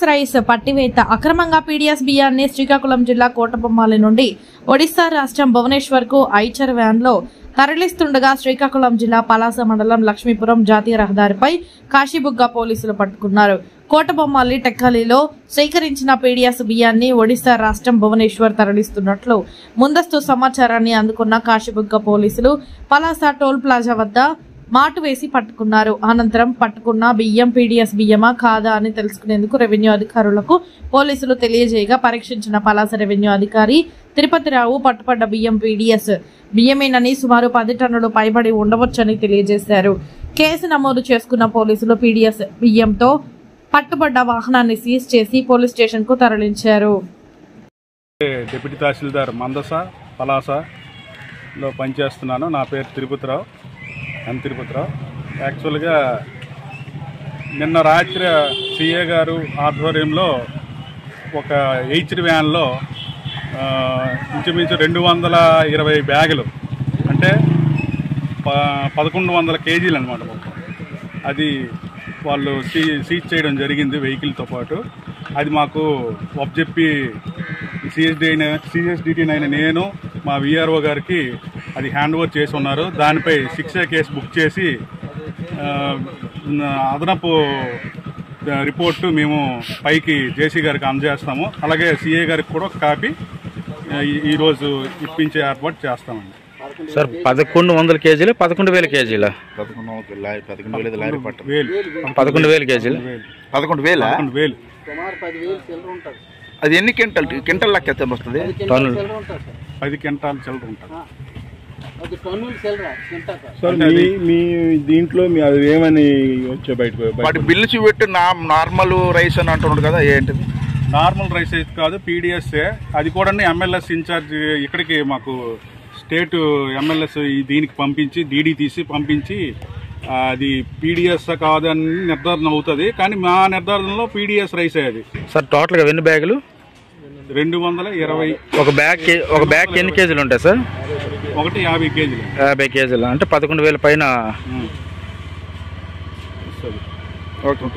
Rice పట్టివేత అక్రమంగా PDS బియ్యాన్ని శ్రీకాకుళం జిల్లా కోటబొమ్మాలి నుండి ఒడిశా రాష్ట్రం భువనేశ్వర్ కు ఐచర్ వ్యాన్ లో తరలిస్తుండగా శ్రీకాకుళం జిల్లా పలాస మండలం లక్ష్మీపురం జాతీయ రహదారిపై కాశీబుగ్గ పోలీసులు పట్టుకున్నారు. కోటబొమ్మాలి టెక్కలిలో సేకరించిన పీడీఎస్ బియ్యాన్ని ఒడిశా రాష్ట్రం భువనేశ్వర్ తరలిస్తున్నట్లు ముందస్తు సమాచారాన్ని అందుకున్న కాశీబుగ్గ పోలీసులు పలాస టోల్ ప్లాజా వద్ద మాటు వేసి పట్టుకున్నారు. అనంతరం పట్టుకున్న బియ్యం పీడీఎస్ బియ్యమా కాదా అని తెలుసుకునేందుకు రెవెన్యూ అధికారులకు పోలీసులు తెలియజేయగా పరీక్షించిన పలాస రెవెన్యూ అధికారి తిరుపతిరావు పట్టుపడ్డ బియ్యం పీడీఎస్ బియ్యమేనని సుమారు 10 టన్నులు పైబడి ఉండవచ్చని తెలియజేశారు. కేసు నమోదు చేసుకున్న పోలీసులు పీడీఎస్ బియ్యంతో పట్టుబడ్డ వాహనాన్ని సీజ్ చేసి పోలీస్ స్టేషన్ కు తరలించారు. డిప్యూటీ తహసీల్దార్ మందస పలాసలో పనిచేస్తున్నాను. నా పేరు తిరుపతిరావు. యాక్చువల్గా నిన్న రాత్రి సిఏ గారు ఆధ్వర్యంలో ఒక హెచ్ఆర్ వ్యాన్లో ఇంచుమించు 220 బ్యాగులు అంటే 1100 కేజీలు అనమాట మొత్తం. అది వాళ్ళు సీజ్ చేయడం జరిగింది వెహికల్తో పాటు. అది మాకు ఒప్పజెప్పి సిఎస్డిటీ అయిన నేను మా విఆర్ఓ గారికి అది హ్యాండ్ ఓవర్ చేసి ఉన్నారు. దానిపై 6A కేసు బుక్ చేసి అదనపు రిపోర్టు మేము పైకి జేసీ గారికి అందజేస్తాము. అలాగే సిఏ గారికి కూడా ఒక కాపీ ఈరోజు ఇప్పించే ఏర్పాటు చేస్తామండి. సార్ 1100 కేజీలు 11,000 కేజీల 11,000 కేజీలు 11,000 అది ఎన్ని క్వింటల్ లెక్క వస్తుంది? 10 క్వింటాల్ చిల్లర ఉంటుంది. మీ దీంట్లో అది ఏమని వచ్చే బయట బిల్లు చూపెట్టి నార్మల్ రైస్ అని అంటున్నాడు కదా, ఏంటిది? నార్మల్ రైస్ అయితే కాదు, పీడిఎస్ఏ. అది కూడా ఎంఎల్ఎస్ ఇన్ఛార్జ్ ఇక్కడికి మాకు స్టేట్ ఎంఎల్ఎస్ దీనికి పంపించి డీడీ తీసి పంపించి అది పీడిఎస్ కాదని నిర్ధారణ అవుతుంది. కానీ మా నిర్ధారణలో పీడిఎస్ రైస్ అది. సార్ టోటల్గా ఎన్ని బ్యాగులు? 220. ఒక బ్యాగ్ ఎన్ని కేజీలు ఉంటాయి సార్? ఒకటి 50 కేజీలు. 50 కేజీలు అంటే 11,000 పైన. ఓకే.